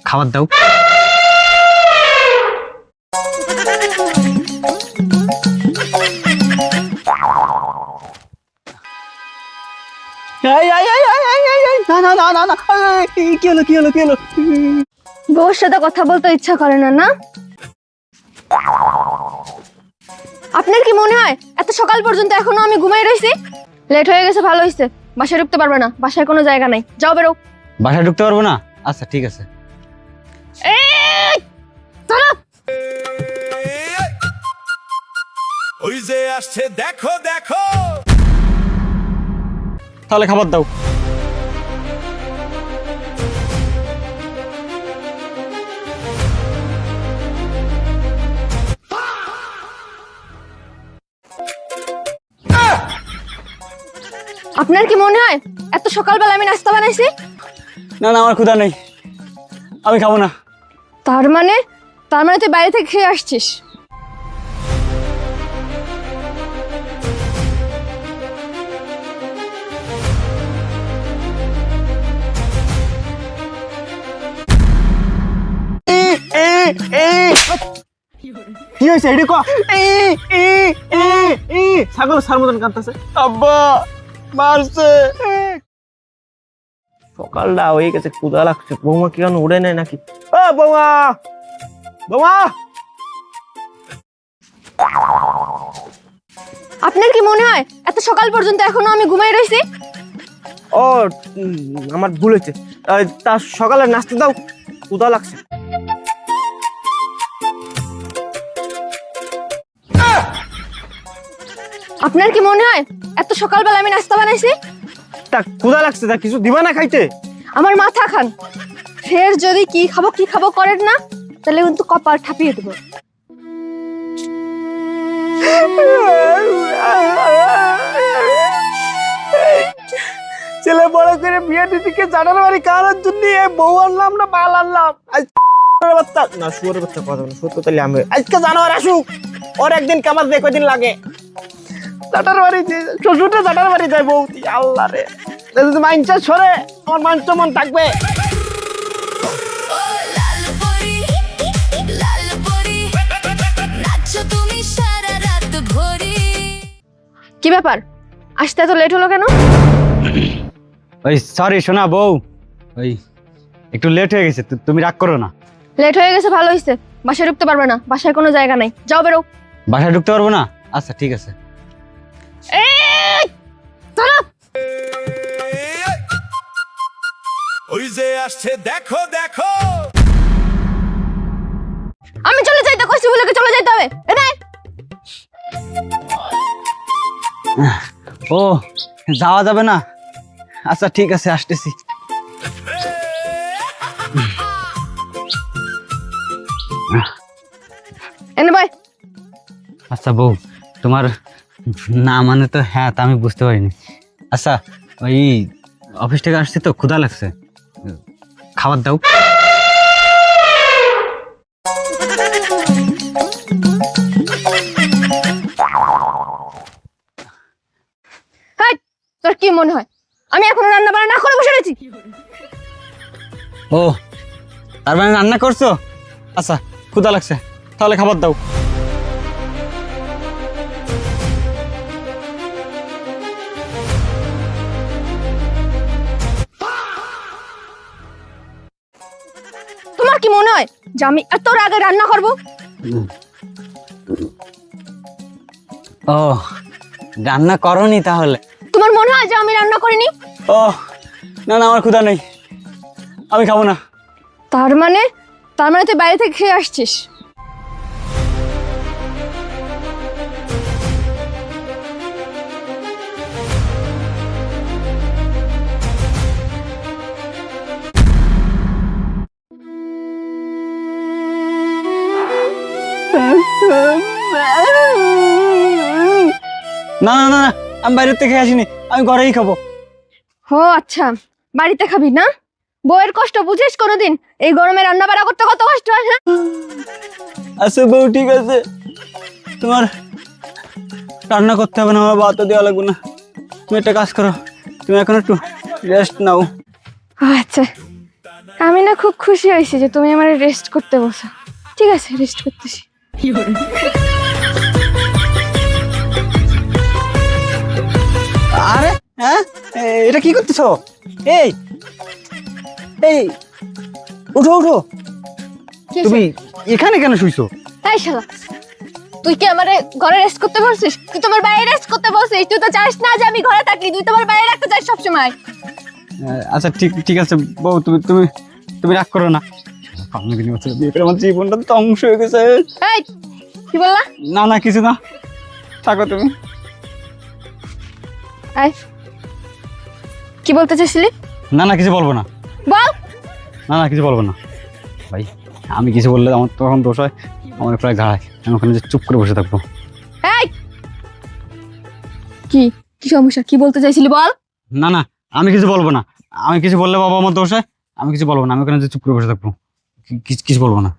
খাবার দাও। কি হলো কি হলো কি হলো? বউর সাথে কথা বলতে ইচ্ছা করে না না? আপনার কি মনে হয় এত সকাল পর্যন্ত এখনো আমি ঘুমাই রইছি? লেট হয়ে গেছে, ভালো হইছে। বাসায় ঢুকতে পারবে না, বাসায় কোনো জায়গা নাই, যাও বেরো। বাসায় ঢুকতে পারবো না? আচ্ছা ঠিক আছে। চলো। ওই যে আসছে দেখো দেখো। তাহলে খাবার দাও। আপনার কি মনে হয় এত সকালবেলা আমি নাস্তা বানাইছি? না না, আমার ক্ষুধা নেই, আমি খাবো না। তার মানে তুই বাইরে থেকে খেয়ে আসছিস? কি হয়েছে এডি কো? ছাগল সার মতন কাঁদতেছে। আব্বা মারছে। সকালটা হয়ে গেছে, ক্ষুধা লাগছে। বৌমা কি কারণ উড়ে নেয় নাকি? ও বৌমা, বৌমা। আপনার কি মনে হয় এত সকাল পর্যন্ত এখনো আমি ঘুমাই রইছি? ও আমার ভুল হয়েছে। তার সকালে নাস্তা দাও, ক্ষুধা লাগছে। আপনার কি মনে হয় এত সকালবেলা আমি নাস্তা বানাইছি? তা ক্ষুধা লাগছে, তা কিছু দিবা না খাইতে? আমার মাথা খান। ফের যদি কি খাবো করেন না, তাহলে কিন্তু কপাল ঠাপিয়ে দেবো। ছেলে বড় করে বিয়ে দিদিকে জানার বাড়ি কারোর জন্য বউ আনলাম না মাল আনলাম। বাচ্চা না, শুয়ারের বাচ্চা কথা না, সত্য তাহলে আমি আজকে জানোয়ার আসুক, ওর একদিন কামার দেয় কয়দিন লাগে। জাটার বাড়ি শ্বশুরটা জাটার বাড়ি যায় বৌতি। আল্লাহ রে, যদি মাইনটা সরে আমার মান সম্মান থাকবে। কি ব্যাপার, আসতে এত লেট হলো কেন? ওই সরি শোনা বউ, ওই একটু লেট হয়ে গেছে, তুমি রাগ করো না। লেট হয়ে গেছে, ভালো হইছে। বাসায় ঢুকতে পারবে না, বাসায় কোনো জায়গা নাই, যাও বেরো। বাসায় ঢুকতে পারবো না? আচ্ছা ঠিক আছে। চলো। ওই যে আসছে দেখো দেখো। আমি চলে যাইতে কইছি বলে কি চলে যাইতে হবে? এনে ও যাওয়া যাবে না? আচ্ছা ঠিক আছে, আসতেছি। এনে ভাই। আচ্ছা বউ, তোমার না মানে তো হ্যাঁ, তা আমি বুঝতে পারিনি। আচ্ছা ওই অফিস থেকে আসছি তো, ক্ষুধা লাগছে, খাবার দাও। হাই, তোর কি মনে হয় আমি এখনো রান্না বান্না না করে বসে রয়েছি? ও তার মানে রান্না করছো? আচ্ছা ক্ষুধা লাগছে, তাহলে খাবার দাও। তোমার কি মনে হয় যে আমি এত আগে রান্না করব? ও রান্না করনি তাহলে? তোমার মনে হয় যে আমি রান্না করিনি? ও না না, আমার ক্ষুধা নেই, আমি খাবো না। তার মানে তুই বাইরে থেকে খেয়ে আসছিস? না না না না, আমি বাইরের থেকে আসিনি, আমি ঘরেই খাবো। ও আচ্ছা, বাড়িতে খাবি না? বউয়ের কষ্ট বুঝিস কোনোদিন? এই গরমে রান্না বাড়া করতে কত কষ্ট হয়। হ্যাঁ আচ্ছা বউ ঠিক আছে, তোমার রান্না করতে হবে না, আমার ভাতও দেওয়া লাগবে না। তুমি একটা কাজ করো, তুমি এখন একটু রেস্ট নাও। আচ্ছা আমি না খুব খুশি হয়েছি যে তুমি আমার রেস্ট করতে বসো। ঠিক আছে, রেস্ট করতেছি। আরে হ্যাঁ, এটা কি করতেছো? এই এই উঠো উঠো, কি তুমি এখানে কেন শুইছো? এই শালা, তুই কি আমারে ঘরে রেস্ট করতে বলছিস? তুই তোমার বাইরে রেস্ট করতে বলছিস। তুই তো চাস না যে আমি ঘরে থাকি, তুই তোমার বাইরে রাখতে চাস সবসময়। আচ্ছা ঠিক ঠিক আছে বউ, তুমি তুমি তুমি রাগ করো না। কামনাগিনী বছর বিয়ে করে আমার জীবনটা ধ্বংস হয়ে গেছে। এই কি বললা? না না কিছু না, থাকো তুমি। এই কি বলতে চাইছিলি? না না কিছু বলবো না, বল। না না কিছু বলবো না। ভাই আমি কিছু বললে আমার তখন দোষ হয়, আমার প্রায় ঘাড়ায়। আমি ওখানে যে চুপ করে বসে থাকবো। এই কি কি সমস্যা? কি বলতে চাইছিলি বল। না না আমি কিছু বলবো না, আমি কিছু বললে বাবা আমার দোষ হয়। আমি কিছু বলবো না, আমি ওখানে যে চুপ করে বসে থাকবো। কিছু বলবো না,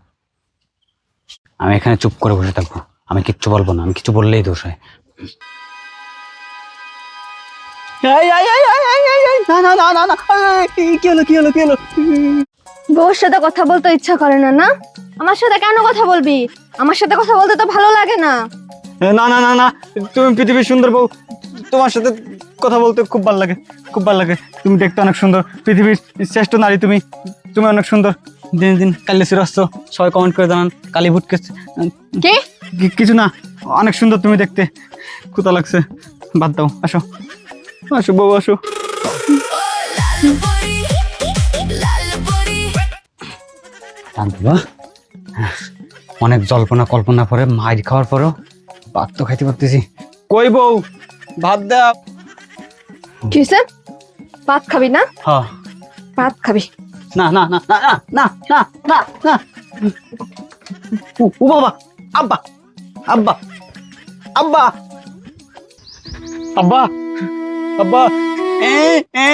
আমি এখানে চুপ করে বসে থাকবো। আমি কিচ্ছু বলবো না, আমি কিছু বললেই দোষ হয়। না না না না না, কি হলো কি হলো কি হলো? বউর সাথে কথা বলতে ইচ্ছা করে না? না, আমার সাথে কেন কথা বলবি? আমার সাথে কথা বলতে তো ভালো লাগে না। না না না না, তুমি পৃথিবীর সুন্দর বউ, তোমার সাথে কথা বলতে খুব ভালো লাগে, খুব ভালো লাগে। তুমি দেখতে অনেক সুন্দর, পৃথিবীর শ্রেষ্ঠ নারী তুমি। তুমি অনেক সুন্দর। দিন দিন কালি আসছো, সবাই কমেন্ট করে জানান কালী ভুটকে। কি কিছু না, অনেক সুন্দর তুমি দেখতে। কোথা লাগছে, বাদ দাও, আসো আসো বউ আসো। অনেক জল্পনা কল্পনা পরে মাইর খাওয়ার পরও ভাত তো খাইতে পারতেছি। কই বউ, ভাত দাও। কি হইছে? ভাত খাবি না? হ্যাঁ। ভাত খাবি? না না না না না না না না। ও বাবা, আব্বা আব্বা আব্বা আব্বা আব্বা, এ এ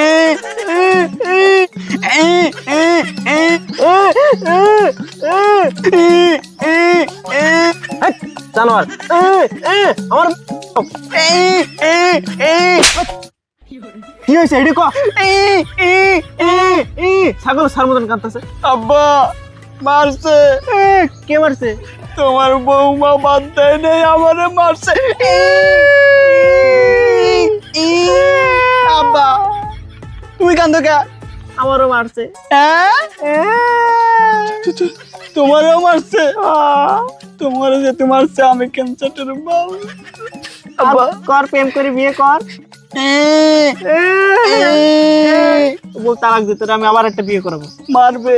এ এ এ এ এ জানোয়ার আমার কি হয়েছে এটি কো? ছাগল সার মতন কাঁদতেছে। আব্বা মারছে। কে মারছে? তোমার বৌমা বাদ দেয় নেই, আমারে মারছে। আব্বা তুমি কান্দো কে? আমারও মারছে। তোমারও মারছে? তোমারও যেতে মারছে, আমি ক্যান্সারের বাল। আব্বা কর, প্রেম করে বিয়ে কর। বউ তালাক দিতে, আমি আবার একটা বিয়ে করবো। মারবে।